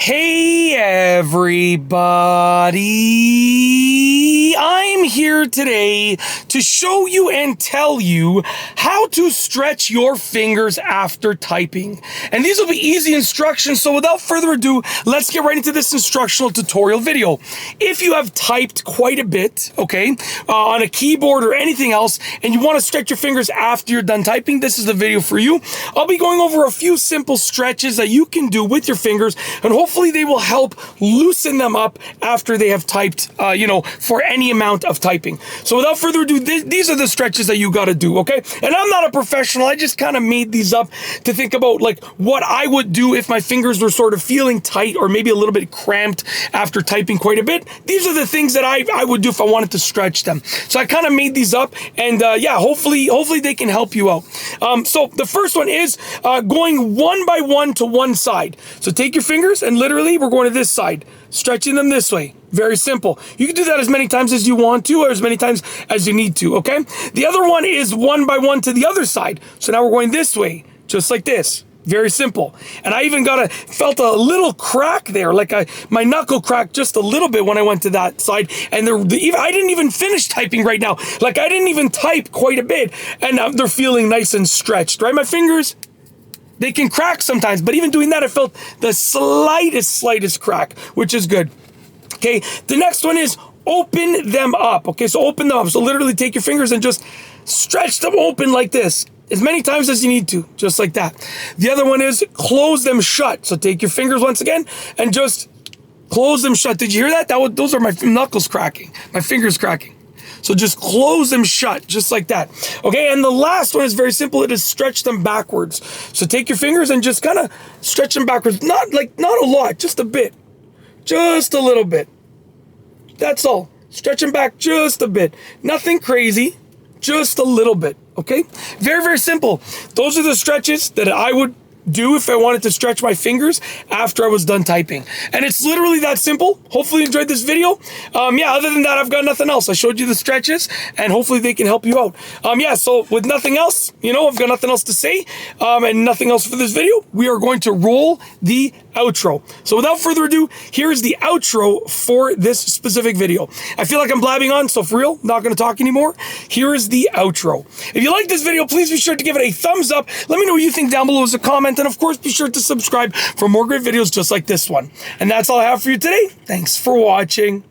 Hey everybody, I'm here today to show you and tell you how to stretch your fingers after typing. And these will be easy instructions, so without further ado, let's get right into this instructional tutorial video. If you have typed quite a bit, okay, on a keyboard or anything else, and you want to stretch your fingers after you're done typing, this is the video for you. I'll be going over a few simple stretches that you can do with your fingers, and hopefully they will help loosen them up after they have typed, for any amount of typing. So without further ado, these are the stretches that you got to do, okay? And I'm not a professional. I just kind of made these up to think about like what I would do if my fingers were sort of feeling tight or maybe a little bit cramped after typing quite a bit. These are the things that I would do if I wanted to stretch them. So I kind of made these up, and hopefully they can help you out. So the first one is going one by one to one side. So take your fingers and literally we're going to this side, stretching them this way. Very simple. You can do that as many times as you want to or as many times as you need to, okay? The other one is one by one to the other side. So now we're going this way, just like this. Very simple. And I even felt a little crack there, like my knuckle cracked just a little bit when I went to that side. And I didn't even finish typing right now. Like I didn't even type quite a bit, and they're feeling nice and stretched, right? My fingers, they can crack sometimes, but even doing that, I felt the slightest crack, which is good. Okay, the next one is open them up. Okay, so open them up. So literally take your fingers and just stretch them open like this, as many times as you need to, just like that. The other one is close them shut. So take your fingers once again and just close them shut. Did you hear that? Those are my knuckles cracking, my fingers cracking. So just close them shut, just like that. Okay, and the last one is very simple. It is stretch them backwards. So take your fingers and just kind of stretch them backwards. Not a lot, just a bit. Just a little bit. That's all. Stretch them back just a bit. Nothing crazy, just a little bit, okay? Very, very simple. Those are the stretches that I would do if I wanted to stretch my fingers after I was done typing. And it's literally that simple. Hopefully you enjoyed this video. Other than that, I've got nothing else. I showed you the stretches and hopefully they can help you out. So with nothing else, I've got nothing else to say and nothing else for this video. We are going to roll the outro. So without further ado, here is the outro for this specific video. I feel like I'm blabbing on, so for real, not going to talk anymore. Here is the outro. If you like this video, please be sure to give it a thumbs up. Let me know what you think down below as a comment. And of course, be sure to subscribe for more great videos just like this one. And that's all I have for you today. Thanks for watching.